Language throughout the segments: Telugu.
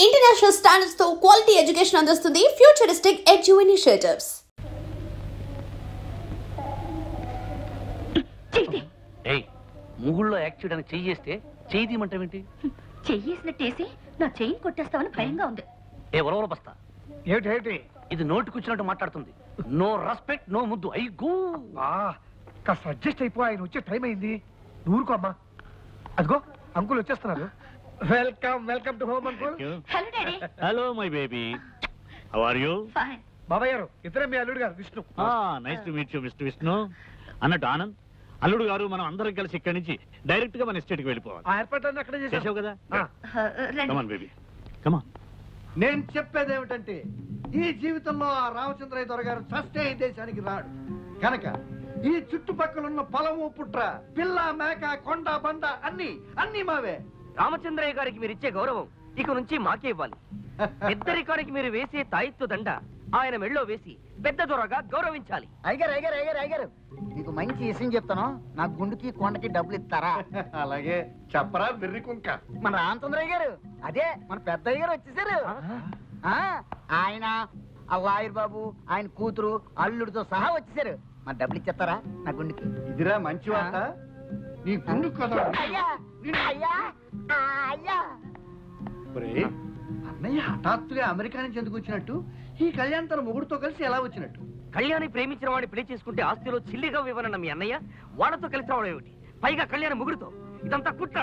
ఇంటర్నేషనల్ స్టాండర్డ్స్ తో క్వాలిటీ ఎడ్యుకేషన్ అందిస్తుంది ఫ్యూచరిస్టిక్ ఎడ్యు ఇనిషియేటివ్స్. ముగుళ్ళో యాక్ట్ చేయడానికి చెయ్యేస్తే చెయ్యి తీయమంటావేంటి? చెయ్యేసినట్టేసి నా చెయ్యి కొట్టేస్తామని భయంగా ఉంది. ఎవరో బస్తా ఏమిటి ఇది నోటికొచ్చినట్టు మాట్లాడుతుంది. నో రెస్పెక్ట్, నో ముద్దు. అయ్యో కాస్త అడ్జస్ట్ అయిపో, ఆయన వచ్చే టైం అయింది. ఊరుకో అమ్మా. అదిగో అంకుల్ వచ్చేస్తున్నారు. Welcome welcome to home uncle. Hello daddy. Hello my baby, how are you? Fine. బాబాయ్ గారు ఇతరే మీ అల్లుడు గారు Vishnu. Nice to meet you mister Vishnu. అన్నట్టు ఆనంద్, అల్లుడు గారు మనం అందరం కలిసి ఇక్కడి నుంచి డైరెక్ట్ గా మన ఎస్టేట్ కి వెళ్ళిపోవాలి. ఆ ఏర్పాట్లన్నీ అక్కడే చేసావు కదా? రండి. కమాన్ బేబీ, కమాన్. నేను చెప్పేది ఏమిటంటే, ఈ జీవితంలో ఆ రామచంద్రయ్య దొర గారు చస్తే ఈ దేశానికి రాడు కనుక ఈ చుట్టుపక్కల ఉన్న పొలము పుట్ర పిల్ల మేక కొండ బండ అన్ని మావే. రామచంద్రయ్య గారికి మీరు ఇచ్చే గౌరవం ఇక నుంచి మాకే ఇవ్వాలి. పెద్దరికానికి మీరు వేసే తాయిత్తు దండ ఆయన మెళ్ళో వేసి పెద్ద దొరగా గౌరవించాలి. అయ్యారు నీకు మంచి విషయం చెప్తాను. నా గుండుకి కొండకి డబ్బులు ఇస్తారా? అలాగే చెప్పరా బిర్రి కుంక. మన రామచంద్రయ్య గారు, అదే మన పెద్దయ్య గారు వచ్చేసారు. ఆయన ఆ లాయర్ బాబు, ఆయన కూతురు అల్లుడితో సహా వచ్చేసారు. మన డబ్బులు ఇచ్చేస్తారా నా గుండుకి? ఇదిరా మంచి వార్త. నీ గుండు కదా అన్నయ్య హఠాత్తుగా అమెరికా నుంచి ఎందుకు వచ్చినట్టు? ఈ కళ్యాణ్ తన మొగుడుతో కలిసి ఎలా వచ్చినట్టు? కళ్యాణి ప్రేమించిన వాడిని పెళ్లి చేసుకుంటే ఆస్తిలో చిల్లిగా ఇవ్వనన్న మీ అన్నయ్య వాళ్ళతో కలిసి రావడం ఏమిటి? పైగా కళ్యాణి ముగుడుతో. ఇదంతా కుట్ర,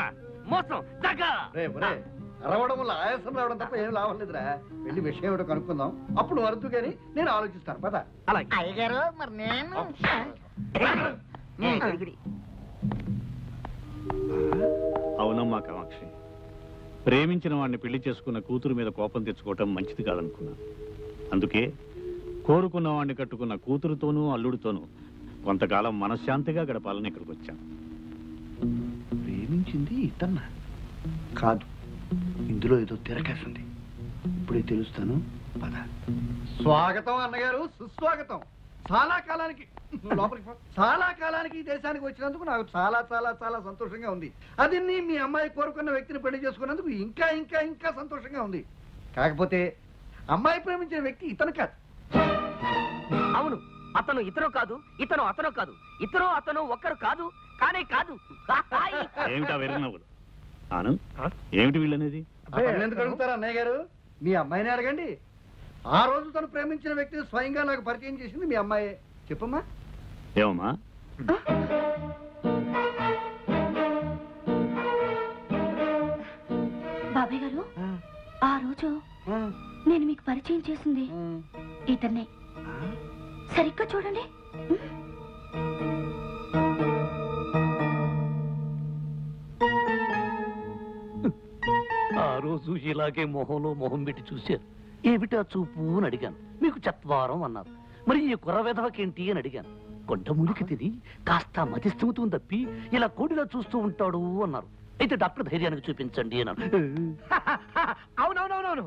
మోసం, దగ్గర. అరవడం వల్ల ఆయాసం రావడం తప్ప ఏం లాభం లేదురా. వెళ్ళి విషయం ఏమిటో కనుక్కుందాం, అప్పుడు వరదు కానీ నేను ఆలోచిస్తాను. పద. అలాగే అయ్యగారు, మరి నేను అవునమ్మా కామాక్షి, ప్రేమించిన వాడిని పెళ్లి చేసుకున్న కూతురు మీద కోపం తెచ్చుకోవటం మంచిది కాదనుకున్నాను. అందుకే కోరుకున్న వాడిని కట్టుకున్న కూతురుతోనూ అల్లుడితోనూ కొంతకాలం మనశ్శాంతిగా గడపాలని ఇక్కడికి వచ్చాను. ప్రేమించింది ఇతన్న కాదు, ఇందులో ఏదో తిరగేసింది. ఇప్పుడే తెలుస్తాను. పద. స్వాగతం అన్నగారు, సుస్వాగతం. చాలా కాలానికి ఈ దేశానికి వచ్చినందుకు నాకు చాలా చాలా చాలా సంతోషంగా ఉంది. అది మీ అమ్మాయి కోరుకున్న వ్యక్తిని పెళ్లి చేసుకున్నందుకు ఇంకా ఇంకా ఇంకా సంతోషంగా ఉంది. కాకపోతే అమ్మాయి ప్రేమించిన వ్యక్తి ఇతను కాదు. అవును, అతను ఇతను కాదు, ఇతను అతను కాదు, ఇతను అతను ఒక్కరు కాదు, కానే కాదు. ఏమిటా వెర్రినవ్వులు? ఆనంద్, ఏమిటి వీళ్ళనేది? ఎందుకు అడుగుతారా అన్నయ్య గారు? మీ అమ్మాయిని అడగండి. ఆ రోజు తను ప్రేమించిన వ్యక్తిని స్వయంగా నాకు పరిచయం చేసింది మీ అమ్మాయి. చెప్పమ్మా. ఏమమ్మా? బాబాయ్ గారు, ఆ రోజు నేను మీకు పరిచయం చేసింది ఇతన్నే. సరిగ్గా చూడండి. ఆ రోజు ఇలాగే మొహంలో మొహం పెట్టి చూశారు. ఏమిటా చూపు అని అడిగాను. మీకు చత్వారం అన్నారు. మరి ఈ కుర్ర వెధవకేంటి అని అడిగాను. కొండ మురికి తిని కాస్త మతిస్థిమతం తప్పి ఇలా కోడిలా చూస్తూ ఉంటాడు అన్నారు. అయితే డాక్టర్ ధైర్యానికి చూపించండి అన్నారు. అవునవునవునవును,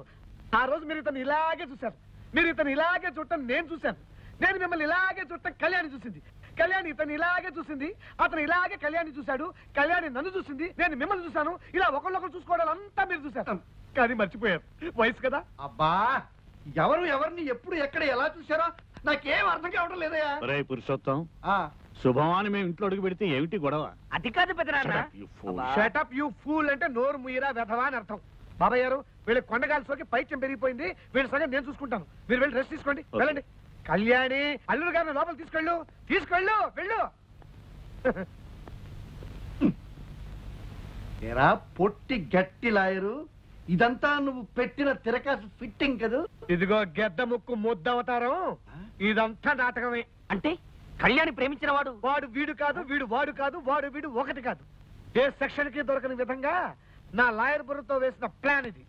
ఆ రోజు మీరు ఇతను ఇలాగే చూశారు. మీరు ఇతను ఇలాగే చూడటం నేను చూశాను. నేను మిమ్మల్ని ఇలాగే చూడటం కళ్యాణి చూసింది. కళ్యాణి ఇతను ఇలాగే చూసింది. అతను ఇలాగే కళ్యాణి చూశాడు. కళ్యాణి నన్ను చూసింది, నేను మిమ్మల్ని చూశాను. ఇలా ఒకళ్ళొకరు చూసుకోవడాలంతా మీరు చూశారు. కానీ మర్చిపోయారు, వయసు కదా. అబ్బా, ఎవరిని ఎప్పుడు ఎక్కడ ఎలా చూశారో నాకేం అర్థం కావడం లేదయా. పురుషోత్తం, శుభమాని మేము ఇంట్లో అడుగు పెడితే ఏమిటి గొడవ? అది కాదు పెద్దనాన్న. షటప్ యూ ఫూల్ అంటే నోరు ముయ్యరా వెధవా అని అర్థం. బాబాయ్ గారు, వీళ్ళ కొండగాలి సోకి పైత్యం పెరిగిపోయింది. వీళ్ళ సంగతి నేను చూసుకుంటాను. మీరు వెళ్ళి రెస్ట్ తీసుకోండి, వెళ్ళండి. కళ్యాణి, అల్లుడు గారిని లోపల తీసుకెళ్ళు వెళ్ళు. ఎరా పొట్టి గట్టి లాయరు, ఇదంతా నువ్వు పెట్టిన తిరకాసు ఫిట్టింగ్ కదా? ఇదిగో గెద్ద ముక్కు ముద్దవతారం, ఇదంతా నాటకమే. అంటే కళ్యాణి ప్రేమించిన వాడు వాడు వీడు కాదు, వీడు వాడు కాదు, వాడు వీడు ఒకటి కాదు. ఏ సెక్షన్ కి దొరకని విధంగా నా లాయర్ బుర్రతో వేసిన ప్లాన్ ఇది.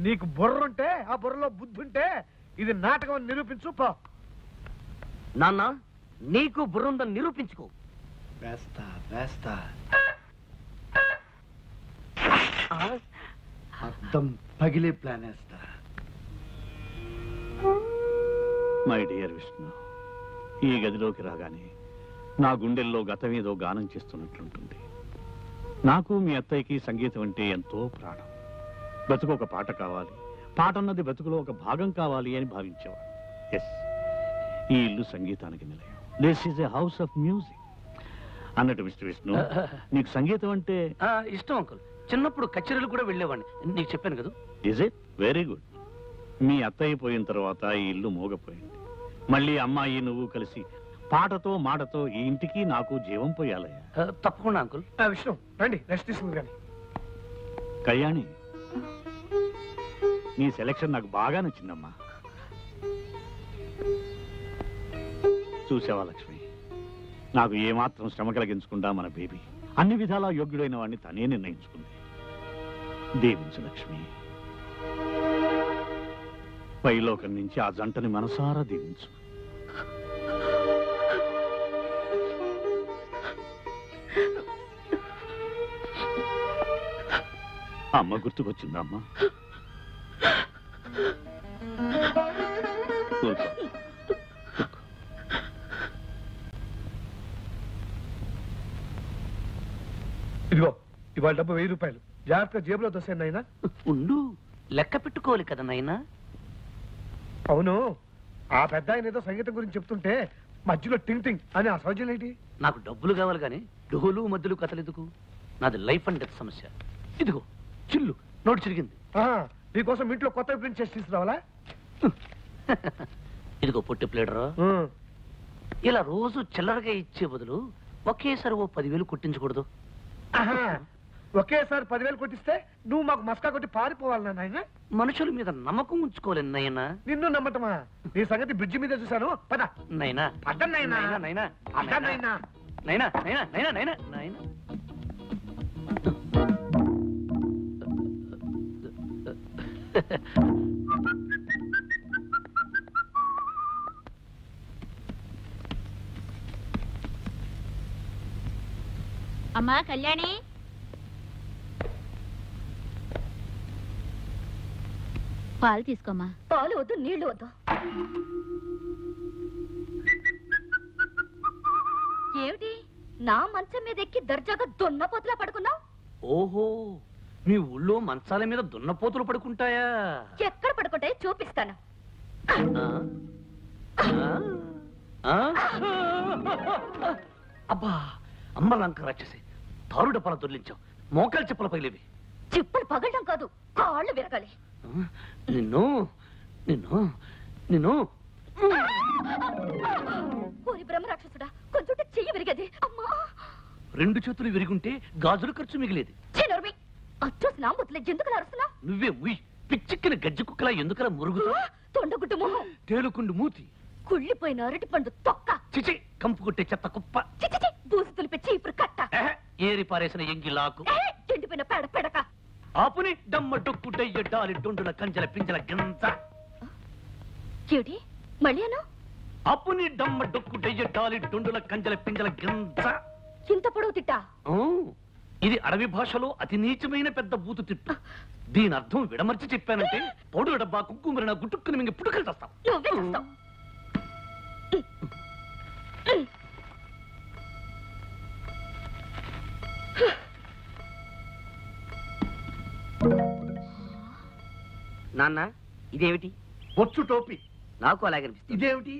నీకు బుర్రుంటే, ఆ బుర్రలో బుద్ధి ఉంటే ఇది నాటకం అని నిరూపించు పో. నాన్న, నీకు బుర్రుందని నిరూపించుకో. వేస్తా అర్థం పగిలే ప్లాన్ వేస్తా. మై డియర్ విష్ణు, ఈ గదిలోకి రాగానే నా గుండెల్లో గతమేదో గానం చేస్తున్నట్లుంటుంది. నాకు మీ అత్తయ్యకి సంగీతం అంటే ఎంతో ప్రాణం. బతుకు ఒక పాట కావాలి, పాట అన్నది బతుకులో ఒక భాగం కావాలి అని భావించేవాడు. ఎస్, ఈ ఇల్లు సంగీతానికి నిలయం. This is a house of music అన్నట్టు. మిస్టర్ విష్ణు, నీకు సంగీతం అంటే ఇష్టం అంకుల్. చిన్నప్పుడు కచేరీలు కూడా వెళ్ళేవాడిని, నీకు చెప్పాను కదా. Is it? Very good. మీ అత్తయ్య పోయిన తర్వాత ఈ ఇల్లు మోగపోయింది. మళ్ళీ అమ్మాయి నువ్వు కలిసి పాటతో మాటతో ఈ ఇంటికి నాకు జీవం పోయాలయ్యా. తప్పకుండా అంకుల్. విష్ణు రండి, రెస్ట్ తీసుకుంది కానీ. కళ్యాణి, నీ సెలక్షన్ నాకు బాగా నచ్చిందమ్మా. చూసావా లక్ష్మి, నాకు ఏమాత్రం శ్రమ కలిగించకుండా మన బేబీ అన్ని విధాలా యోగ్యుడైన వాడిని తనే నిర్ణయించుకుంది. దీవించు లక్ష్మి. పైలోకం నుంచి ఆ జంటని మనసారా దీవించు. అమ్మ గుర్తుకొచ్చిందా అమ్మా? ఇదిగో ఇవాళ డబ్బు 1000 రూపాయలు. జాగ్రత్తగా జేబులో దోసాను నాయనా. ఉండు, లెక్క పెట్టుకోవాలి కదా నాయనా. అవును, ఆ పెద్ద ఆయన ఏదో సంగీతం గురించి చెప్తుంటే మధ్యలో టింగ్ టింగ్ అని ఆ సౌజన్యం ఏంటి? నాకు డబ్బులు కావాలి కానీ డోలు మధ్యలో కథలెందుకు? నాది లైఫ్ అండ్ డెత్ సమస్య. ఇదిగో చిల్లు, నోటు చిరిగింది. నీకోసం ఇంట్లో కొత్త ప్రింట్ చేసి తీసుకురావాలా? ఇదిగో పొట్టి ప్లేడరా, ఇలా రోజు చిల్లరగా ఇచ్చే బదులు ఒకేసారి ఓ 10,000 కొట్టించకూడదు? ఒకేసారి 10,000 కొట్టిస్తే నువ్వు మాకు మస్కా కొట్టి పారిపోవాలి నాయన. మనుషుల మీద నమ్మకం ఉంచుకోవాలి నాయనా. నిన్ను నమ్మటమా? నీ సంగతి బ్రిడ్జి మీద చూశాను. పద నైనా, పడ్డం నాయనా. నైనా, అడ్డం నాయనా. నైనా, నైనా, నైనా, నైనా, నైనా. అమ్మా కళ్యాణి, పాలు తీసుకోమ్మా. పాలు వద్దు, నీళ్లు వద్దు. ఏమిటి నా మంచం మీద ఎక్కి దర్జాగా దున్నపోతులా పడుకున్నావు? ఓహో, మీ ఊళ్ళో మంచాల మీద దున్నపోతులు పడుకుంటాయా? ఎక్కడ పడుకుంటాయో చూపిస్తాను. అబ్బా, అమ్మ లంక రాక్షసి, తారు డబ్బాల దొర్లించావు. మోకాలు చెప్పుల పగిలేవి. చిప్పులు పగలడం కాదు, కాళ్ళు విరగాలి. నిన్ను నిన్ను నిన్ను ఓరి బ్రహ్మ రాక్షసుడా, కొంచెం చెయ్యి విరిగేది. అమ్మా, 2 చేతులు విరిగుంటే గాజుల ఖర్చు మిగిలేది. చిన్నరువి అచ్చోసి నా ముద్దులే ఎందుకు అరుస్తున్నా? నువ్వే ముయ్, పిచ్చిక్కిన గజ్జి కుక్కలా ఎందుకలా మురుగుతా? తొండగుడ్డు మొహం, తేలుకుండు మూతి, కుళ్ళిపోయిన అరటి పండు తొక్క, చిచి కంపు కొట్టే చెత్త కుప్ప, చిచి బూసి తులిపే చీపురు కట్ట, ఏరి పారేసిన ఎంగిలాకు, ఎండిపోయిన పేడ పెడక, ఆపుని డమ్మ డొక్కు డయ్య డాలి డొండుల కంజల పింజల గింజ. ఏమిటి మళ్ళీ అను? ఆపుని డమ్మ డొక్కు డయ్య డాలి డొండుల కంజల పింజల గింజ. ఇంత పొడవు తిట్టా? ఇది అడవి భాషలో అతి నీచమైన పెద్ద బూతు తిట్టు. దీని అర్థం విడమర్చి చెప్పానంటే పౌడు డబ్బా కుక్కుమరిన గుట్టుక్కుని మింగి పుట్టుకలు తెస్తాం. నువ్వే చేస్తావు. నాన్న, ఇదేమిటి? బొచ్చు టోపీ. నాకు అలాగే అనిపిస్తుంది. ఇదేమిటి?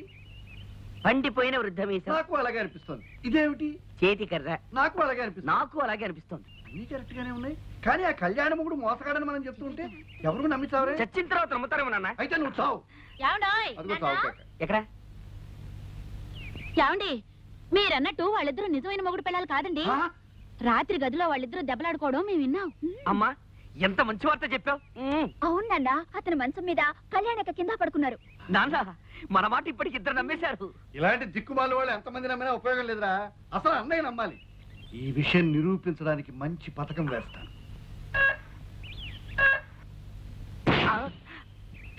పండిపోయిన వృద్ధమీసం. నాకు అలాగే అనిపిస్తుంది. ఇదేమిటి? చేతి కర్ర. నాకు అలాగే అనిపిస్తుంది. నాకు అలాగే అనిపిస్తుంది. అన్ని కరెక్ట్ గానే ఉన్నాయి, కానీ ఆ కళ్యాణ మొగుడు మోసగాడని మనం చెప్తుంటే ఎవరు నమ్మిస్తావరే? చచ్చిన తర్వాత నమ్ముతారేమో నాన్న. అయితే నువ్వు చావు. అదిగో చావు కాక. ఎక్కడ? ఏమండి, మీరన్నట్టు వాళ్ళిద్దరూ నిజమైన మొగుడు పిల్లలు కాదండి. రాత్రి గదిలో వాళ్ళిద్దరూ దెబ్బలాడుకోవడం మేము విన్నాం. అమ్మా, ఎంత మంచి వార్త చెప్పావు. అవునన్నా, అతని మంచం మీద కళ్యాణక కింద పడుకున్నారు. నాన్న, మన మాట ఇప్పటికి 2 నమ్మేశారు. ఇలాంటి దిక్కుమాల వాళ్ళు ఎంతమంది నమ్మినా ఉపయోగం లేదురా. అసలు అన్నయ్య నమ్మాలి. ఈ విషయం నిరూపించడానికి మంచి పథకం వేస్తాను.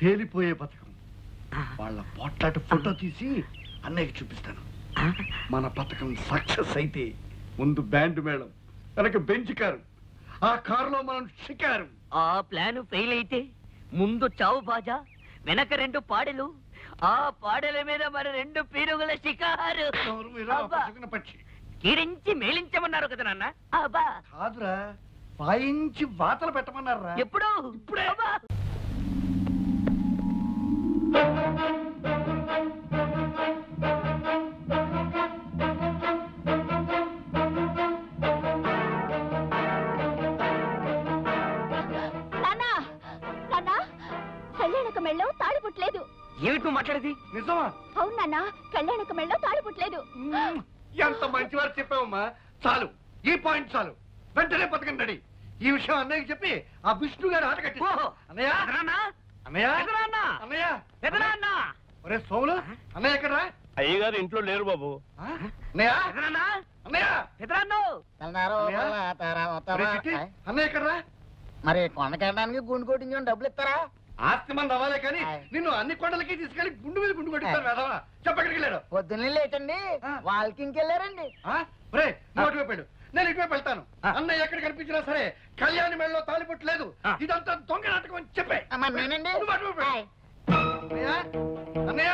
పేలిపోయే పథకం. వాళ్ళ పోట్లాట ఫోటో తీసి అన్నయ్యకి చూపిస్తాను. మన పథకం సక్సెస్ అయితే ముందు బ్యాండ్ మేళం, వెనక బెంచ్ కారు, ఆ కారులో మనం షికారు. ఆ ప్లాన్ ఫెయిల్ అయితే ముందు చావు బాజా, వెనక 2 పాడెలు, ఆ పాడెల మీద మరి 2 పీరుగుల షికారు. పక్షి కీరించి మేలించమన్నారు కదా నాన్న. అబ్బా కాదురా, వాయించి వాతలు పెట్టమన్నారా? ఎప్పుడు? ఇప్పుడే. కళ్యాణక మెళ్ళో తాళి పుట్టలేదు. ఏమిటి నువ్వు మాట్లాడేది? నిజమా? అవును నాన్న, కళ్యాణక మెళ్ళో తాళి పుట్టలేదు. ఎంత మంచివారు చెప్పావమ్మా. చాలు, ఈ పాయింట్ చాలు. వెంటనే పథకం రెడీ. ఈ విషయం అన్నయ్యకి చెప్పి ఆ విష్ణు గారు ఆట కట్టి. అన్నయ్య అన్నయ్య అన్నయ్య ఒరే సోములు, అన్నయ్య ఎక్కడరా? అయ్యగారు ఇంట్లో లేరు బాబు. అన్నయ్య అన్నయ్య అన్నయ్య ఎక్కడరా? మరి కొండకెళ్ళడానికి గుండు కొట్టించుకొని డబ్బులు ఇస్తారా? ఆస్తి మన రవాలే కానీ నిన్ను అన్ని కొండలకి తీసుకెళ్లి గుండు మీద గుండు కొట్టిస్తాను వెధవా. చెప్పక్కడికి వెళ్ళాడు. పొద్దున్నే లేటండి, వాళ్ళకి ఇంకెళ్ళారండి. నువ్వు అటువైపు వెళ్ళు, నేను ఇటువైపు వెళ్తాను. అన్నయ్య ఎక్కడ కనిపించినా సరే కళ్యాణి మెళ్ళలో తాలిబొట్టు లేదు, ఇదంతా దొంగ నాటకం అని చెప్పే. నేనండి. నువ్వు అటువైపు వెళ్ళు. అన్నయ్య అన్నయ్య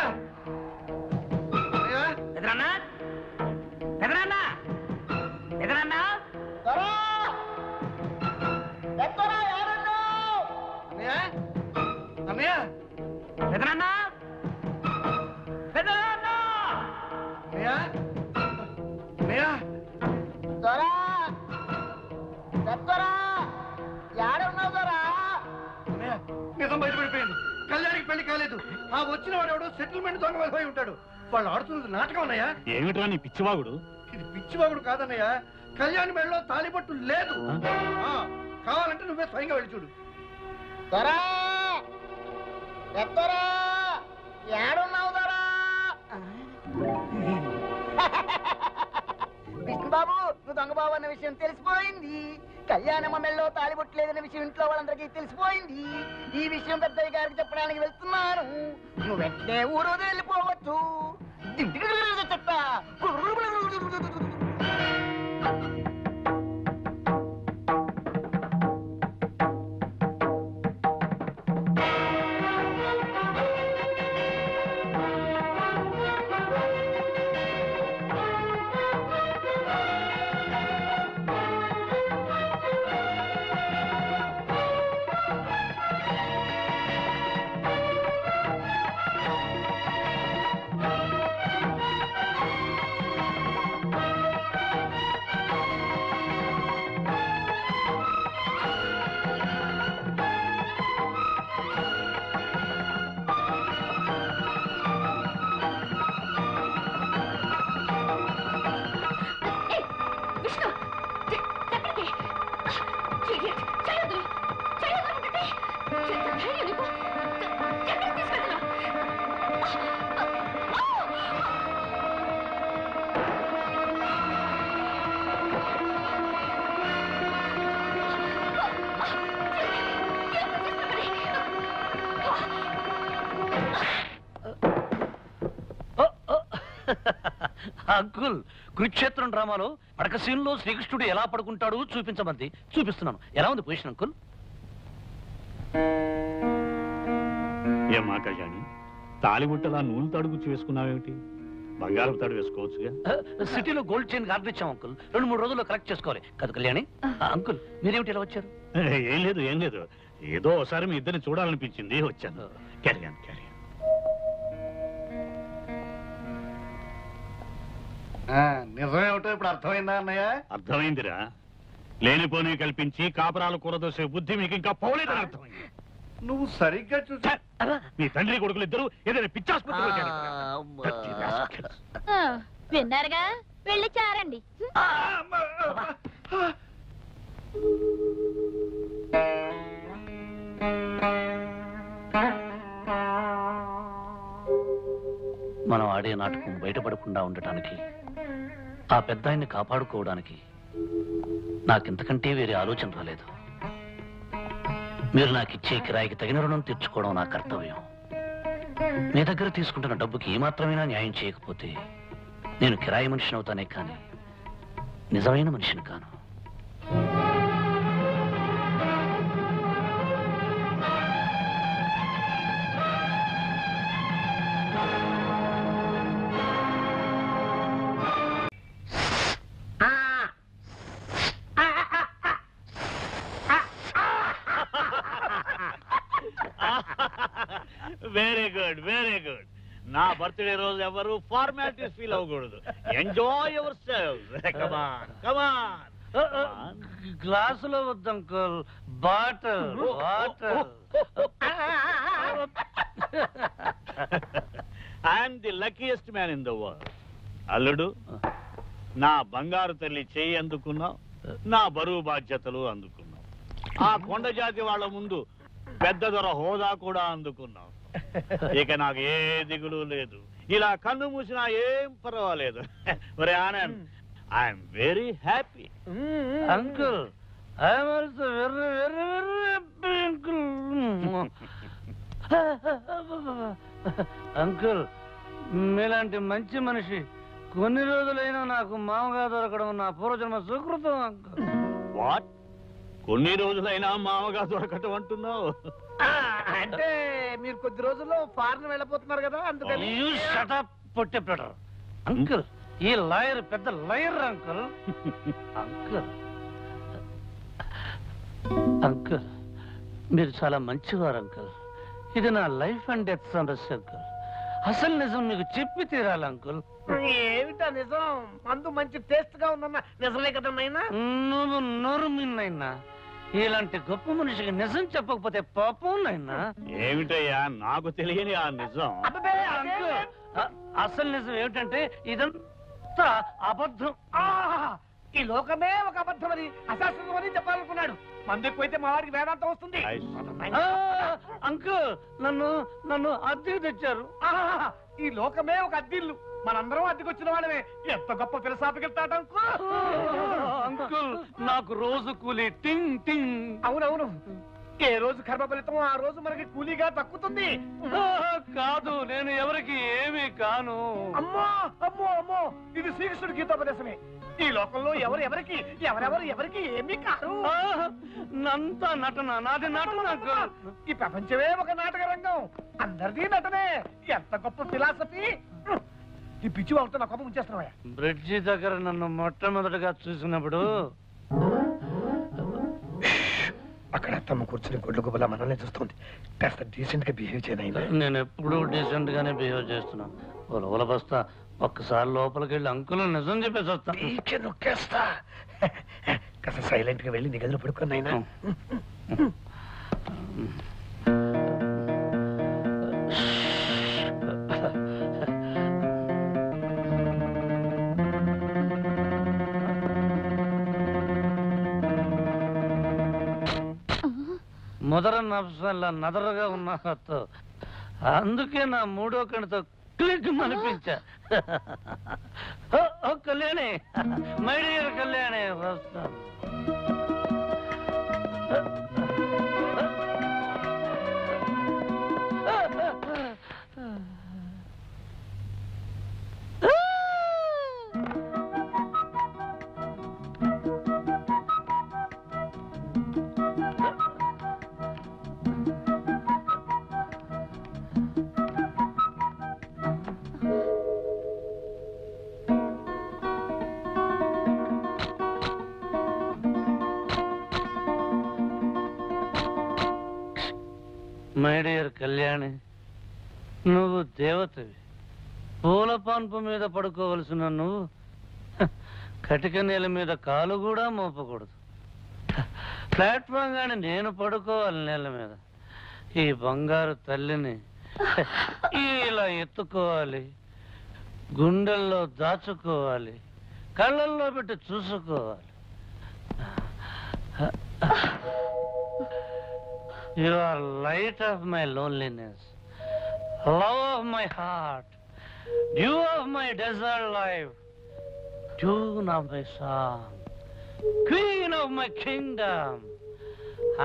అన్నయ్య పెదనాన్న పెదనాన్న అన్నయ్య అన్నయ్య దొరా దొరా ఏడున్నావు దొరా? అన్నయ్య నిజం బయటపడిపోయింది. కళ్యాణికి పెళ్లి కాలేదు. ఆ వచ్చిన వాడు ఎవడో సెటిల్మెంట్ దొంగ వెళ్ళిపోయి ఉంటాడు. వాళ్ళు ఆడుతున్నది నాటకం అన్నయ్య. ఏమిట్రా నీ పిచ్చివాగుడు? ఇది పిచ్చివాగుడు కాదన్నయ్య. కళ్యాణి మెళ్ళలో తాలిబొట్టు లేదు. కావాలంటే నువ్వే స్వయంగా వెళ్ళి చూడు. దొరా దొరా ఏడున్నావు దొరా? విష్ణుబాబు, నువ్వు దొంగ బాబు అన్న విషయం తెలిసిపోయింది. కళ్యాణమ్మ మెళ్ళలో తాలిబొట్టలేదన్న విషయం ఇంట్లో వాళ్ళందరికీ తెలిసిపోయింది. ఈ విషయం పెద్దయ్య గారికి చెప్పడానికి వెళ్తున్నాను. నువ్వు వెంటనే ఊరు వెళ్ళిపోవచ్చు. చెత్త అంకుల్, కురుక్షేత్రం డ్రామాలో పడక సీన్లో శ్రీకృష్ణుడు ఎలా పడుకుంటాడు చూపించమంది. చూపిస్తున్నాను. ఎలా ఉంది పొజిషన్ అంకుల్? ఏమా కళ్యాణి, తాలిబుట్టలా నూనె తాడు గుచ్చి వేసుకున్నావేమిటి? బంగారం తాడు వేసుకోవచ్చుగా. సిటీలో గోల్డ్ చైన్ ఆర్డర్ ఇచ్చాం అంకుల్. 2-3 రోజుల్లో కలెక్ట్ చేసుకోవాలి కదా కళ్యాణి. అంకుల్, మీరేమిటి ఇలా వచ్చారు? ఏం లేదు ఏం లేదు, ఏదో ఒకసారి మీ ఇద్దరిని చూడాలనిపించింది, వచ్చాను. క్యారియన్ క్యారియన్. నిజమేమిటో ఇప్పుడు అర్థమైందా అన్నయ్య? అర్థమైందిరా. లేనిపోని కల్పించి కాపురాలు కూరదోసే బుద్ధి మీకు ఇంకా పోలేదని అర్థమైంది. నువ్వు సరిగ్గా చూసా. మీ తండ్రి కొడుకులు ఇద్దరు ఏదైనా పిచ్చాసుపత్రిలో విన్నారుగా, వెళ్ళి చారండి. మనం ఆడే నాటకం బయటపడకుండా ఉండటానికి, ఆ పెద్ద ఆయన్ని కాపాడుకోవడానికి నాకింతకంటే వేరే ఆలోచన రాలేదు. మీరు నాకిచ్చే కిరాయికి తగిన రుణం తీర్చుకోవడం నా కర్తవ్యం. మీ దగ్గర తీసుకుంటున్న డబ్బుకి ఏమాత్రమైనా న్యాయం చేయకపోతే నేను కిరాయి మనిషిని అవుతానే కానీ నిజమైన మనిషిని కాను. Very good very good. నా బర్త్డే రోజు ఎవరు ఫార్మాలిటీస్ ఫీల్ అవ్వకూడదు. Enjoy yourself. Come on come on. గ్లాసులో వద్దు uncle, bottle water. I'm the luckiest man in the world. అల్లుడు, నా బంగారు తల్లి చేయి అందుకున్నావు, నా బరువు బాధ్యతలు అందుకున్నావు. ఆ కొండ జాతి వాళ్ళ ముందు పెద్ద దొర హోదా కూడా అందుకున్నావు. ఇక నాకు ఏ దిగులు లేదు. ఇలా కన్ను మూసినా ఏం పర్వాలేదు. మరి Anand, I'm very happy. Uncle, I'm also very very very happy uncle. Uncle, మీలాంటి మంచి మనిషి కొన్ని రోజులైనా నాకు మామగా దొరకడం నా పూర్వజన్మ సుకృతం అంకుల్. వాట్? కొన్ని రోజులైనా మామగా దొరకటం అంటున్నావు? అంటే మీరు కొద్ది రోజుల్లో ఫారెన్ వెళ్ళిపోతున్నారు కదా, అందుకని. అంకుల్, ఈ లాయర్ పెద్ద లాయర్ అంకుల్. అంకుల్ అంకుల్, మీరు చాలా మంచివారు అంకుల్. ఇది నా లైఫ్ అండ్ డెత్ సమస్య అంకుల్. అసలు నిజం మీకు చెప్పి తీరాలి అంకుల్. ఏమిటా నిజం? మందు మంచి టేస్ట్ గా ఉందన్న నిజమే కదా నాయనా? నువ్వు నోరు మిన్నైనా ఇలాంటి గొప్ప మనిషికి నిజం చెప్పకపోతే పాపం నాయనా. ఏమిటయ్యా నాకు తెలియని ఆ నిజం? అంకుల్, అసలు నిజం ఏమిటంటే ఇదంతా అబద్ధం. ఈ లోకమే ఒక అబద్ధమని, అశాస్త్రమని చెప్పాలనుకున్నాడు. మందు ఎక్కువైతే మా వాడికి వేదాంతం వస్తుంది. అంకుల్, నన్ను అద్దెకు తెచ్చారు. ఈ లోకమే ఒక అద్దిల్లు, మనందరం అద్దెకొచ్చిన వాళ్ళమే. ఎంత గొప్ప ఫిలసాఫికెళ్తాడు అంకుల్, నాకు రోజు కూలి టింగ్ టింగ్. అవునవును, ఏ రోజు కర్మ ఫలితం ఆ రోజు మనకి కూలీగా దక్కుతుంది. కాదు, నేను ఎవరికి ఏమీ కాను. అమ్మో అమ్మో అమ్మో, ఇది శ్రీకృష్ణుడి గీతోపదేశమే. ఈ లోకంలో ఎవరెవరికి ఎవరెవరికి ఏమీ కాదు. నంతా నటన, నాది నటన అంకుల్. ఈ ప్రపంచమే ఒక నాటక రంగం, అందరిది నటనే. ఎంత గొప్ప ఫిలాసఫీ. ఈ పిచ్చి వాళ్ళతో నా కోపం ఉంచేస్తున్నావా? బ్రిడ్జి దగ్గర నన్ను మొట్టమొదటిగా చూసినప్పుడు అక్కడ తమ కూర్చుని గుడ్లు గుబలా మనల్ని చూస్తుంది. కాస్త డీసెంట్ గా బిహేవ్ చేయనైనా. నేను ఎప్పుడు డీసెంట్ గానే బిహేవ్ చేస్తున్నా. ఓల బస్తా, ఒక్కసారి లోపలికి వెళ్ళి అంకుల్ నిజం చెప్పేసి వస్తా. నొక్కేస్తా. కాస్త సైలెంట్ గా వెళ్ళి నీ గదిలో పడుకున్నాయినా. మొదర నఫ్సల్లా నదరగా ఉన్న హత్తు, అందుకే నా మూడో కణితో క్లిక్ అనిపించా. కళ్యాణి, మై డియర్ కళ్యాణి, వస్తాను. మై డియర్ కళ్యాణి, నువ్వు దేవతవి. పూల పాన్పు మీద పడుకోవలసిన నువ్వు కటిక నేల మీద కాలు కూడా మోపకూడదు. ప్లాట్ఫామ్ గాని నేను పడుకోవాలి నేల మీద. ఈ బంగారు తల్లిని ఇలా ఎత్తుకోవాలి, గుండెల్లో దాచుకోవాలి, కళ్ళల్లో పెట్టి చూసుకోవాలి. You are light of my loneliness, love of my heart, dew of my desert life, tune of my song, queen of my kingdom,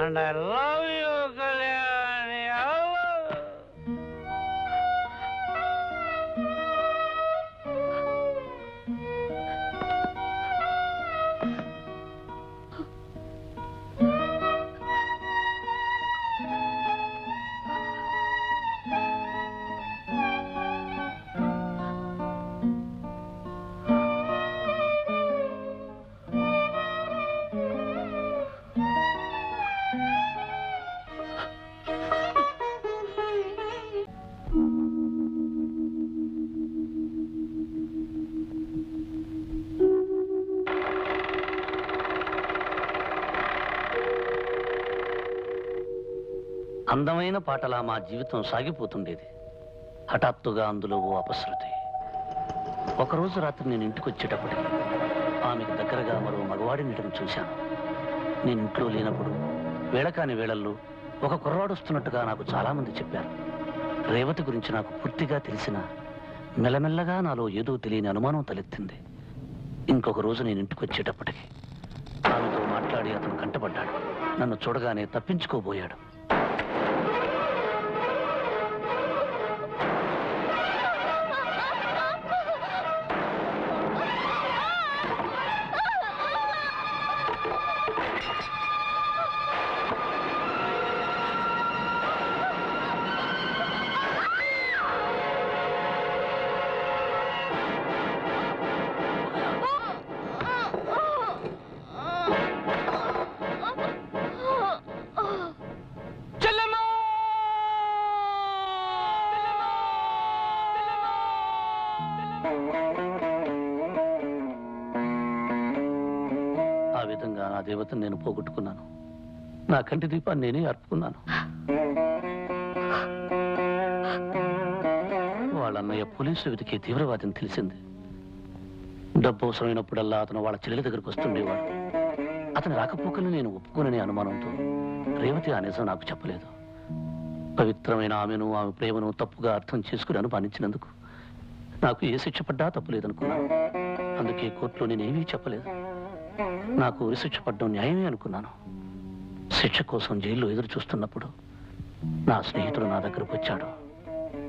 and I love you, Kalyani. I love you. అందమైన పాటలా మా జీవితం సాగిపోతుండేది. హఠాత్తుగా అందులో ఓ అపశృతి. ఒకరోజు రాత్రి నేను ఇంటికి వచ్చేటప్పటికి ఆమెకు దగ్గరగా మరో మగవాడిని చూశాను. నేను ఇంట్లో లేనప్పుడు వేళకాని వేళల్లో ఒక కుర్రాడు వస్తున్నట్టుగా నాకు చాలామంది చెప్పారు. రేవతి గురించి నాకు పూర్తిగా తెలిసిన మెల్లమెల్లగా నాలో ఏదో తెలియని అనుమానం తలెత్తింది. ఇంకొక రోజు నేను ఇంటికి వచ్చేటప్పటికి ఆమెతో మాట్లాడి అతను కంటపడ్డాడు. నన్ను చూడగానే తప్పించుకోబోయాడు. ఆ విధంగా నా దేవతను నేను పోగొట్టుకున్నాను. నా కంటి దీపాన్ని నేనే అర్పుకున్నాను. వాళ్ళన్నయ్య పోలీసులు వెతికే తీవ్రవాదం తెలిసింది. డబ్బు అవసరమైనప్పుడల్లా అతను వాళ్ళ చెల్లెల దగ్గరకు వస్తుండేవాడు. అతని రాకపోకలు నేను ఒప్పుకోననే అనుమానంతో రేవతి ఆ నిజం నాకు చెప్పలేదు. పవిత్రమైన ఆమెను, ఆమె ప్రేమను తప్పుగా అర్థం చేసుకుని అనుమానించినందుకు నాకు ఏ శిక్ష పడ్డా తప్పులేదనుకున్నాను. అందుకే కోర్టులో నేనేమీ చెప్పలేదు. నాకు ఉరిశిక్ష పడ్డం న్యాయమే అనుకున్నాను. శిక్ష కోసం జైల్లో ఎదురు చూస్తున్నప్పుడు నా స్నేహితుడు నా దగ్గరకు వచ్చాడు.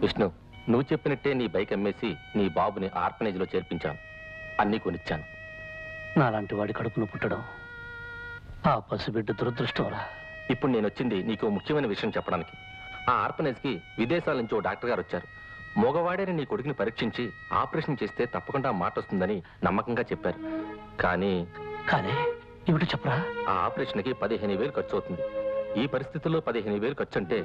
విష్ణు, నువ్వు చెప్పినట్టే నీ బైక్ అమ్మేసి నీ బాబుని ఆర్ఫనేజ్ లో చేర్పించాను. అన్నీ కొనిచ్చాను. నాలాంటి వాడి కడుపును పుట్టడం ఆ పసిబిడ్డ దురదృష్టంరా. ఇప్పుడు నేను వచ్చింది నీకు ముఖ్యమైన విషయం చెప్పడానికి. ఆ ఆర్ఫనేజ్ కి విదేశాల నుంచి ఓ డాక్టర్ గారు వచ్చారు. మగవాడేని నీ కొడుకుని పరీక్షించి ఆపరేషన్ చేస్తే తప్పకుండా మాట వస్తుందని నమ్మకంగా చెప్పారు. కానీ ఏమిటో చెప్పరా? ఆ ఆపరేషన్ కి 15,000 ఖర్చు అవుతుంది. ఈ పరిస్థితుల్లో 15,000 ఖర్చు అంటే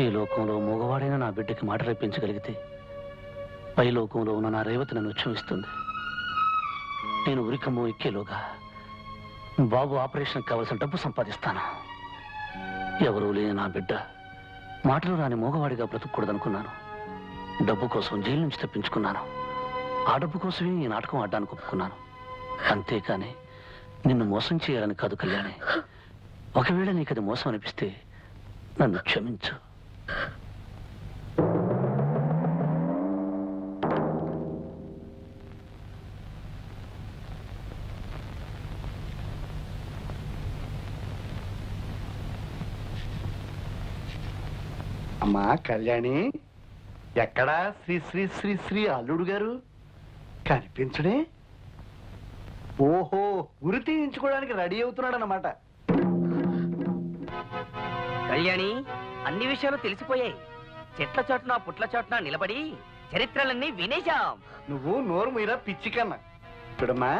ఈ లోకంలో మగవాడైనా నా బిడ్డకి మాట రేపించగలిగితే పై లోకంలో ఉన్న నా రేవతి నన్ను క్షమిస్తుంది. నేను ఉరికమ్మో ఎక్కేలోగా బాబు ఆపరేషన్కి కావలసిన డబ్బు సంపాదిస్తాను. ఎవరూ లేని నా బిడ్డ మాటలు రాని మోగవాడిగా బ్రతుకూడదనుకున్నాను. డబ్బు కోసం జైలు నుంచి తప్పించుకున్నాను. ఆ డబ్బు కోసమే ఈ నాటకం ఆడడానికి ఒప్పుకున్నాను. అంతేకాని నిన్ను మోసం చేయాలని కాదు కళ్యాణి. ఒకవేళ నీకు అది మోసం అనిపిస్తే నన్ను క్షమించు. అమ్మా కళ్యాణి, ఎక్కడా శ్రీ శ్రీ శ్రీ శ్రీ అల్లుడు గారు కనిపించడే? ఓహో, ఉరి తీయించుకోవడానికి రెడీ అవుతున్నాడు అన్నమాట. కళ్యాణి, అన్ని విషయాలు తెలిసిపోయాయి. చెట్ల చోట్న పుట్ల చోట్న నిలబడి చరిత్రలన్నీ వినేశాం. నువ్వు నోరు మీరా పిచ్చి కన్నా. చూడమ్మా,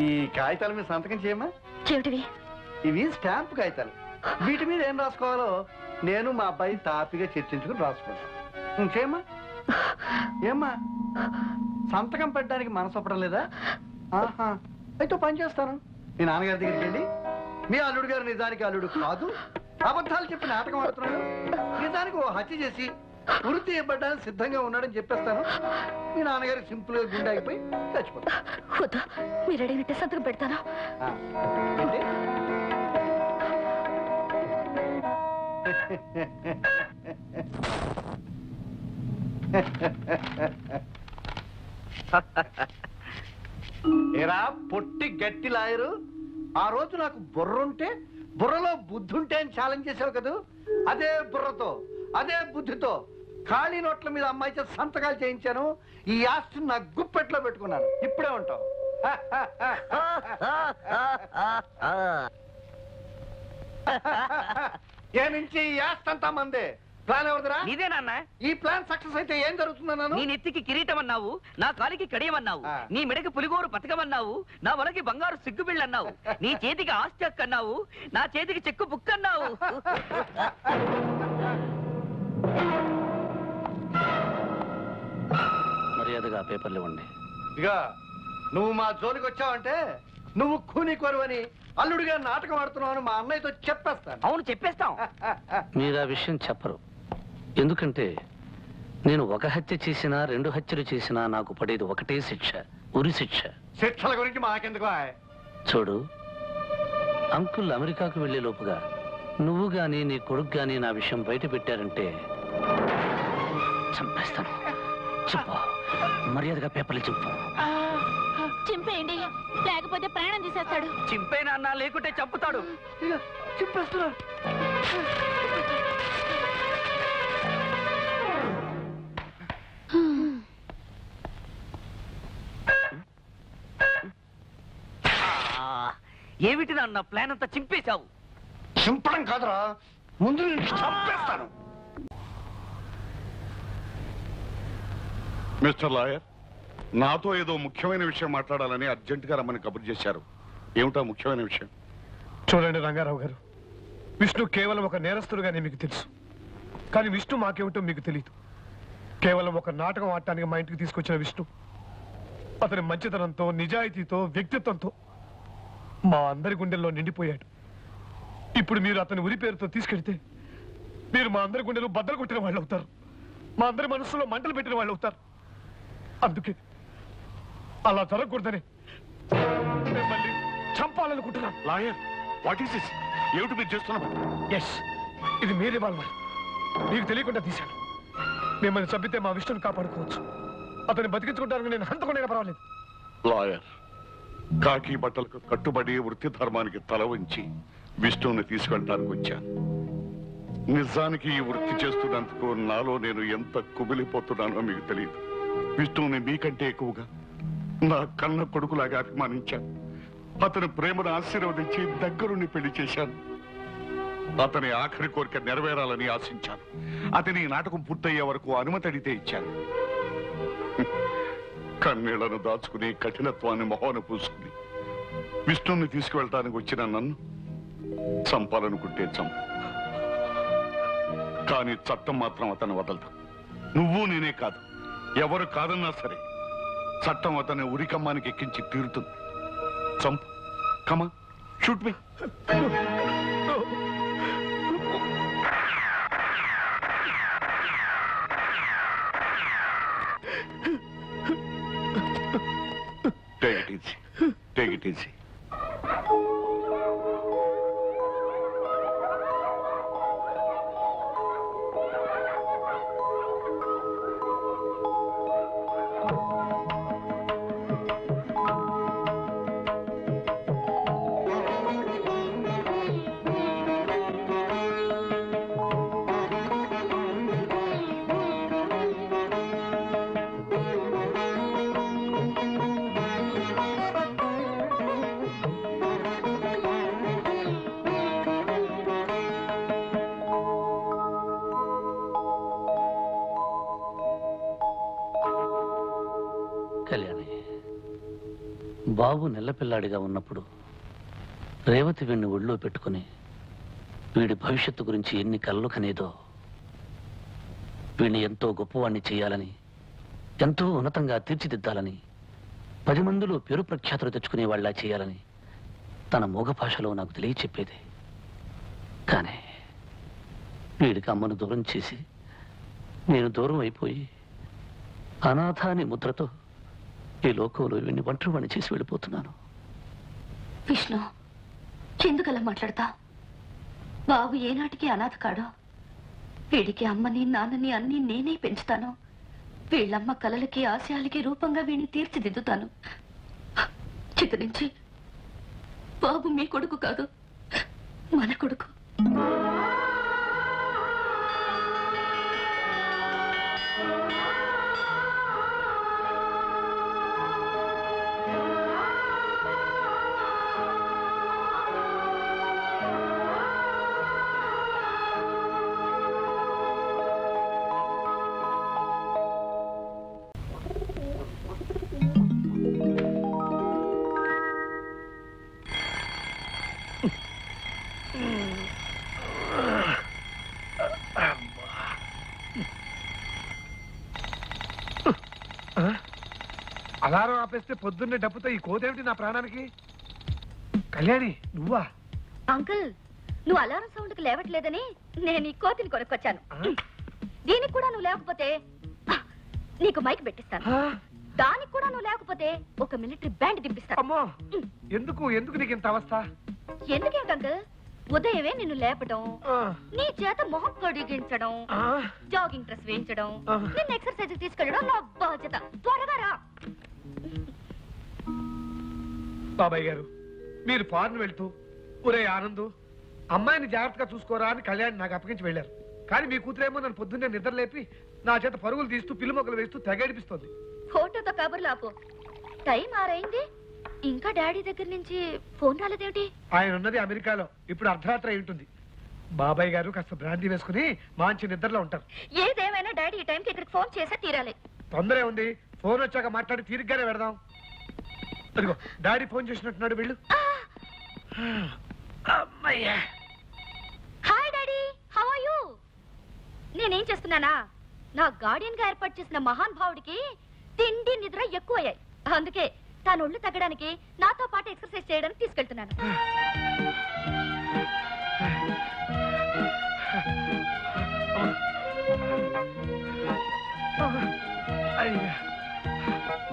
ఈ కాగితాల మీద సంతకం చేయమ్మా. చెవిటివి ఇవి స్టాంప్ కాగితాలు. వీటి మీద ఏం రాసుకోవాలో నేను మా అబ్బాయి తాపిగా చర్చించుకుని రాసుకుంటాను. చేయమ్మా. ఏమ్మా, సంతకం పెట్టడానికి మనసు ఒప్పడం లేదా? ఆహా, అయితే పని చేస్తాను. మీ నాన్నగారి దగ్గరికి వెళ్ళి మీ అల్లుడు గారు నిజానికి అల్లుడు కాదు, అబద్ధాలు చెప్పి నాటకం ఆడుతున్నాడు, నిజానికి ఓ హత్య చేసి ఉరి తీయబడ్డానికి సిద్ధంగా ఉన్నాడని చెప్పేస్తాను. మీ నాన్నగారు సింపుల్ గా గుండె ఆగిపోయి చచ్చిపోతాను. మీరు అడిగినట్టే సంతకం పెడతాను. ఏరా పొట్టి గట్టి లాయరు, ఆ రోజు నాకు బుర్రుంటే బుర్రలో బుద్ధి ఉంటే అని ఛాలెంజ్ చేసావు కదా. అదే బుర్రతో అదే బుద్ధితో ఖాళీ నోట్ల మీద అమ్మాయి చేత సంతకాలు చేయించాను. ఈ ఆస్తిని నా గుప్పెట్లో పెట్టుకున్నాను. ఇప్పుడే ఉంటావు. ఏ నుంచి ఈ ఆస్తి అంతా మందే. ప్లాన్ ఎవరిదిరా? నీదేనా? ఈ ప్లాన్ సక్సెస్ అయితే ఏం జరుగుతుందన్నాను? నీ నెత్తికి కిరీటం అన్నావు, నా కాలికి కడియమన్నావు, నీ మెడకి పులిగోరు పథకమన్నావు, నా వలకి బంగారు సిగ్గుబిళ్ళన్నావు, నీ చేతికి ఆస్తి హక్కు అన్నావు, నా చేతికి చెక్కు బుక్ అన్నావు. మర్యాదగా పేపర్లు ఇవ్వండి. ఇక నువ్వు మా జోలికి వచ్చావంటే నువ్వు కూని కొరువని అల్లుడిగా నాటకం ఆడుతున్నావు మా అన్నయ్యతో చెప్పేస్తాను. అవును చెప్పేస్తాం. మీరు ఆ విషయం చెప్పరు. ఎందుకంటే నేను ఒక హత్య చేసినా 2 హత్యలు చేసినా నాకు పడేది ఒకటే శిక్ష, ఉరి శిక్ష. శిక్షల గురించి మాకెందుకు? చూడు, అంకుల్ అమెరికాకు వెళ్లే లోపుగా నువ్వు గాని నీ కొడుకు గాని నా విషయం బయట పెట్టారంటే చంపేస్తాను. చెప్పు, మర్యాదగా పేపర్లు చెప్పు. చింపేయండి, లేకపోతే ప్రాణం తీసేస్తాడు. చింపేనా అన్నా, లేకుంటే చంపుతాడు. చెప్పేస్తున్నా. ఏమిటి నాన్న ప్లాన్ అంతా చింపేశావు? చింపడం కాదురా, ముందు నేను చంపేస్తాను. మిస్టర్ లాయర్, నాతో ఏదో ముఖ్యమైన విషయం మాట్లాడాలని అర్జెంటుగా రమ్మని కబురు చేశారు. ఏమిటా ముఖ్యమైన విషయం? చూడండి రంగారావు గారు, విష్ణు కేవలం ఒక నేరస్తుడుగానే మీకు తెలుసు. కానీ విష్ణు మాకేమిటో మీకు తెలియదు. కేవలం ఒక నాటకం ఆడటానికి మా ఇంటికి తీసుకొచ్చిన విష్ణు అతని మంచితనంతో, నిజాయితీతో, వ్యక్తిత్వంతో మా అందరి గుండెల్లో నిండిపోయాడు. ఇప్పుడు మీరు అతని ఉరి పేరుతో తీసుకెళ్తే మీరు మా అందరి గుండెలు బద్దలు కొట్టిన వాళ్ళు అవుతారు. మా అందరి మనసులో మంటలు పెట్టిన వాళ్ళు అవుతారు. అందుకే అలా జరగకూడదని మిమ్మల్ని చంపాలనుకుంటున్నాను. Lawyer, what is this? ఏమిటి మీరు చేస్తున్నారు? ఎస్, ఇది మీ రివాల్వర్. మీకు తెలియకుండా తీశాను. మిమ్మల్ని చంపితే మా విష్ణుని కాపాడుకోవచ్చు. అతన్ని బతికించుకుంటానికి నేను హంతకుండా పర్వాలేదు. లాయర్, కాకి బట్టలకు కట్టుబడి వృత్తి ధర్మానికి తల వంచి విష్ణువుని తీసుకెళ్ళడానికి వచ్చాను. నిజానికి ఈ వృత్తి చేస్తున్నందుకు నాలో నేను ఎంత కుమిలిపోతున్నానో మీకు తెలియదు. విష్ణువుని మీకంటే ఎక్కువగా నా కన్న కొడుకులాగా అభిమానించాను. అతని ప్రేమను ఆశీర్వదించి దగ్గరుండి పెళ్లి చేశాను. అతని ఆఖరి కోరిక నెరవేరాలని ఆశించాను. అతని నాటకం పూర్తయ్యే వరకు అనుమతి అడిగితే ఇచ్చాను. కన్నీళ్లను దాచుకుని కఠినత్వాన్ని మొహాన పూసుకుని విష్ణువుని తీసుకువెళ్ళటానికి వచ్చిన నన్ను చంపాలనుకుంటే చంపు. కానీ చట్టం మాత్రం అతను వదలదు. నువ్వు నేనే కాదు, ఎవరు కాదన్నా సరే చట్టం అతని ఉరికమ్మానికి ఎక్కించి తీరుతుంది. చంపు. కమా, shoot me. Take it easy. Take it easy. Kalyani, బాబు నెల్లపిల్లాడిగా ఉన్నప్పుడు రేవతి వీడిని ఒళ్ళో పెట్టుకుని వీడి భవిష్యత్తు గురించి ఎన్ని కలలు కనేదో, వీడిని ఎంతో గొప్పవాణ్ణి చేయాలని, ఎంతో ఉన్నతంగా తీర్చిదిద్దాలని, 10 మందిలో పేరు ప్రఖ్యాతులు తెచ్చుకునే వాళ్ళ చేయాలని తన మూగ భాషలో నాకు తెలియచెప్పేది. కానీ వీడికి అమ్మను దూరం చేసి నేను దూరం అయిపోయి అనాథ అని ముద్రతో ఈ లోకంలో వీడిని ఒంటరివాణ్ణి చేసి వెళ్ళిపోతున్నాను. విష్ణు, ఎందుకలా మాట్లాడతా? బాబు ఏనాటికి అనాథ కాడో. వీడికి అమ్మని, నాన్నని అన్ని నేనే పెంచుతాను. వీళ్ళమ్మ కలలకి, ఆశయాలకి రూపంగా వీడిని తీర్చిదిద్దుతాను. చిత్తరించి బాబు మీ కొడుకు కాదు, మన కొడుకు. అలారం ఆపేస్తే పొద్దున్నే డబ్బుతో ఈ కోదేమిటి నా ప్రాణానికి? కళ్యాణి నువ్వా? అంకుల్, నువ్వు అలారం సౌండ్ కి లేవట్లేదని నేను ఈ కోతిని కొనుక్కొచ్చాను. దీనికి కూడా నువ్వు లేకపోతే నీకు మైక్ పెట్టిస్తాను. దానికి కూడా నువ్వు లేకపోతే ఒక మిలిటరీ బ్యాండ్ దింపిస్తాను. అమ్మో, ఎందుకు ఎందుకు నీకు ఇంత అవస్థ? ఎందుకేంటి అంకుల్, ఉదయమే నిన్ను లేపడం, నీ చేత మొహం కడిగించడం, జాగింగ్ డ్రెస్ వేయించడం, నిన్ను ఎక్సర్సైజ్ తీసుకెళ్ళడం నా బాధ్యత. త్వరగా రా. బాబాయ్ గారు, మీరు ఫారెన్ వెళ్తూ ఒరే ఆనందు అమ్మాయిని జాగ్రత్తగా చూసుకోరా అని కళ్యాణ్ నాకు అప్పగించి వెళ్ళారు. కానీ మీ కూతురేమో నన్ను పొద్దున్నే నిద్ర లేపి నా చేత పరుగులు తీస్తూ పిల్లి మొక్కలు వేస్తూ తెగడిపిస్తోంది. ఫోటోతో కబుర్లు ఆపు. టైం ఆరైంది, ఇంకా డాడీ దగ్గర నుంచి ఫోన్ రాలేదేమిటి? ఆయన ఉన్నది అమెరికాలో, ఇప్పుడు అర్ధరాత్రి అయి ఉంటుంది. బాబాయ్ గారు కాస్త బ్రాంతి వేసుకుని మంచి నిద్రలో ఉంటారు. ఏదేమైనా డాడీ ఈ టైంకి ఇక్కడికి ఫోన్ చేసే తీరాలి. తొందరే ఉంది, ఫోన్ వచ్చాక మాట్లాడి తీరిగ్గానే పెడదాం. అదిగో డాడీ ఫోన్ చేసినట్టున్నాడు, వెళ్ళు. Hi daddy, how are you? నేనేం చేస్తున్నానా, నా గార్డియన్ గా ఏర్పాటు చేసిన మహాన్ భావుడికి తిండి నిద్ర ఎక్కువయ్యాయి. అందుకే తాను ఒళ్ళు తగ్గడానికి నాతో పాటు ఎక్సర్సైజ్ చేయడానికి తీసుకెళ్తున్నాను.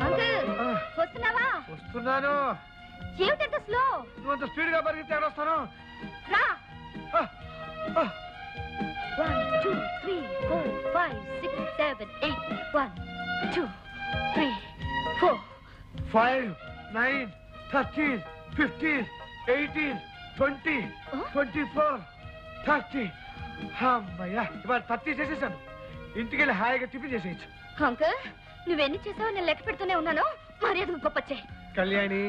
అంకుల్, వస్తున్నావా? వస్తున్నాను. ఏమిటంత స్లో? నువ్వు అంత స్పీడ్ గా పరిగెత్తి వస్తాను. రా. 1 2 3 4 5 6 7 8 1 2 3 4 5 9 13 15 18 20 24 30. అమ్మయ్యా, ఇవాళ 30 చేసేసాను. ఇంటికి వెళ్ళి హాయిగా టిఫిన్ చేసేయచ్చు. అంకుల్, నువ్వెన్ని చేసావో నేను లెక్క పెడుతూనే ఉన్నాను. మర్యాదకు గొప్పచ్చే. కళ్యాణి,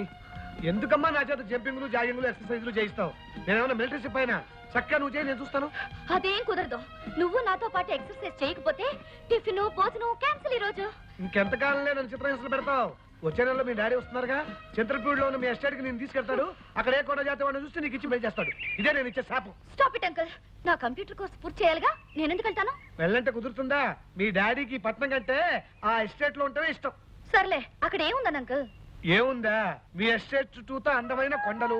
ఎందుకమ్మా నా చేత జంపింగ్లు జాగింగ్లు ఎక్సర్సైజ్లు చేయిస్తావు? నేనేమన్నా మిలిటరీ షిప్ అయినా? చక్కగా నువ్వు చేయి, నేను చూస్తాను. అదేం కుదరదు. నువ్వు నాతో పాటు ఎక్సర్సైజ్ చేయకపోతే టిఫిన్ భోజనం క్యాన్సిల్ ఈ రోజు. ఇంకెంతకాలంలో నన్ను చిత్రహింసలు పెడతావు? వచ్చే నెలలో మీ డాడీ వస్తున్నారుగా, చంద్రపూడిలో ఉన్న మీ ఎస్టేట్ కి నేను తీసుకెళ్తాడు. అక్కడ ఏ కొండ జాతి వాడిని చూస్తే నీకు ఇచ్చి పే చేస్తాడు. ఇదే నేను ఇచ్చే శాపం. స్టాప్ ఇట్ అంకుల్, నా కంప్యూటర్ కోర్స్ పూర్తి చేయాలిగా, నేను ఎందుకు వెళ్తాను? వెళ్ళంటే కుదురుతుందా? మీ డాడీకి పట్నం కంటే ఆ ఎస్టేట్ లో ఉంటేనే ఇష్టం. సర్లే, అక్కడ ఏముందని అంకుల్? ఏముందా, మీ ఎస్టేట్ చుట్టూతో అందమైన కొండలు,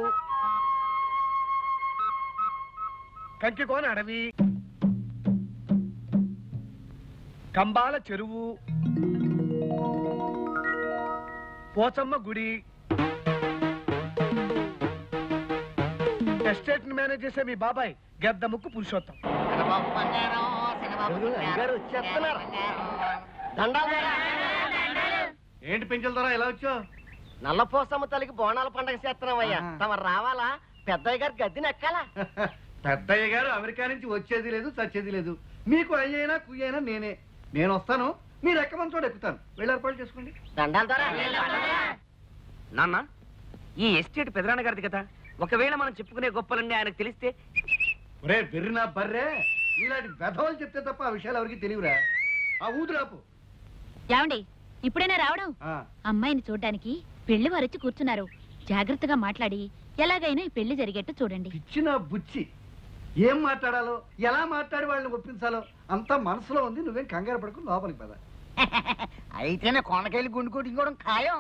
కంకికోన అడవి, కంబాల చెరువు, పోచమ్మ గుడి. ఎస్టేట్ ని మేనేజ్ చేసే మీ బాబాయ్ గద్ద ముక్కు పురుషోత్తం. ఏంటి పెంచుల ద్వారా ఎలా వచ్చావు? నల్లపోసమ్మ తల్లికి బోనాల పండగ చేస్తున్నామయ్యా, తమరు రావాలా? పెద్దయ్య గారు గద్దెని ఎక్కాలా? పెద్దయ్య గారు అమెరికా నుంచి వచ్చేది లేదు, చచ్చేది లేదు. మీకు అయ్యైనా కుయ్యైనా నేనే. నేను వస్తాను, మీరు ఎక్కమని చోట ఎక్కుతాను. వెళ్ళి ఏర్పాటు చేసుకోండి. నాన్న, ఈ ఎస్టేట్ పెదరాన్న గారిది కదా, ఒకవేళ మనం చెప్పుకునే గొప్పలన్నీ ఆయనకు తెలిస్తే? ఒరే బెర్రినా బర్రే, ఇలాంటి వెధవలు చెప్తే తప్ప ఆ విషయాలు ఎవరికి తెలియరా? ఆ ఊదురాపు. ఏమండి, ఇప్పుడైనా రావడం? అమ్మాయిని చూడ్డానికి పెళ్లి వారు వచ్చి కూర్చున్నారు. జాగ్రత్తగా మాట్లాడి ఎలాగైనా ఈ పెళ్లి జరిగేట్టు చూడండి. ఇచ్చిన బుచ్చి, ఏం మాట్లాడాలో ఎలా మాట్లాడి వాళ్ళని ఒప్పించాలో అంతా మనసులో ఉంది. నువ్వేం కంగారు పడుకుని లోపలికి పద. అయితేనే కొండకెళ్ళి గుండు కొట్టుకోవడం ఖాయం.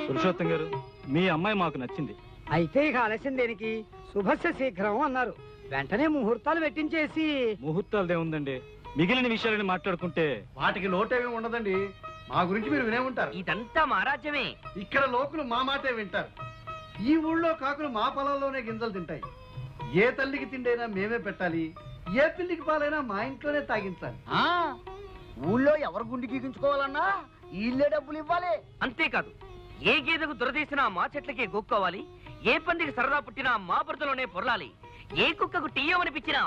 పురుషోత్తం గారు, మీ అమ్మాయి మాకు నచ్చింది. అయితే ఇక ఆలస్యం దేనికి? శుభస్య శీఘ్రం అన్నారు. వెంటనే ముహూర్తాలు పెట్టించేసి. ముహూర్తాలు ఏముందండి, మిగిలిన విషయాలని మాట్లాడుకుంటే. వాటికి లోటేమీ ఉండదండి. మా గురించి మీరు వినే ఉంటారు. ఇదంతా మా రాజ్యమే. ఇక్కడ లోకులు మా మాటే వింటారు. ఈ ఊళ్ళో కాకులు మా పొలంలోనే గింజలు తింటాయి. ఏ తల్లికి తిండైనా మేమే పెట్టాలి, ఏ పిల్లికి పాలైనా మా ఇంట్లోనే తాగించాలి. ఊళ్ళో ఎవరు గుండు గీగించుకోవాలన్నా వీళ్ళే డబ్బులు ఇవ్వాలి. అంతేకాదు, ఏ గేదెకు దురదీసినా మా చెట్లకే గోక్కోవాలి, ఏ పందికి సరదా పుట్టినా మా బురదలోనే పొరలాలి, ఏ కుక్కకు టీయమనిపించినా.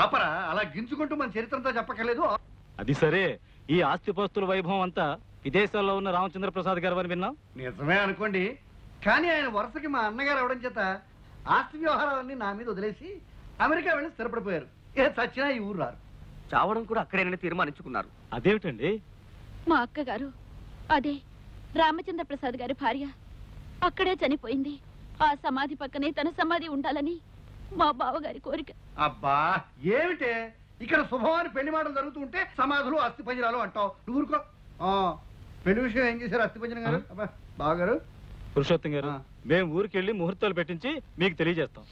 ఆపరా, అలా గింజుకుంటూ మన చరిత్రంతా చెప్పక్కర్లేదు. అది సరే, ఈ ఆస్తిపాస్తుల వైభవం అంతా విదేశాల్లో ఉన్న రామచంద్ర ప్రసాద్ గారు అని విన్నాం. నిజమే అనుకోండి, కానీ ఆయన వరుసకి మా అన్నగారు అవడం చేత ఆస్తి వ్యవహారాలన్నీ నా మీద వదిలేసి అమెరికా వెళ్ళి స్థిరపడిపోయారు. ఏ చచ్చినా ఈ ఊరు రారు. చావడం కూడా అక్కడేనని తీర్మానించుకున్నారు. అదేమిటండి? మా అక్కగారు, అదే రామచంద్ర ప్రసాద్ గారి భార్య, అక్కడే చనిపోయింది. ఆ సమాధి పక్కనే తన సమాధి ఉండాలని మా బావగారి కోరిక. అబ్బా ఏమిటే, ఇక్కడ శుభవాని పెళ్లి మాటలు జరుగుతుంటే సమాధులు అస్థి పంజరాలు అంటావు. నువ్వు ఊరుకో. పెళ్లి విషయం ఏం చేశారు అస్థి పంజరం గారు? అబ్బా బావగారు, పురుషోత్తం గారు మేము ఊరికి వెళ్ళి ముహూర్తాలు పెట్టించి మీకు తెలియజేస్తాం.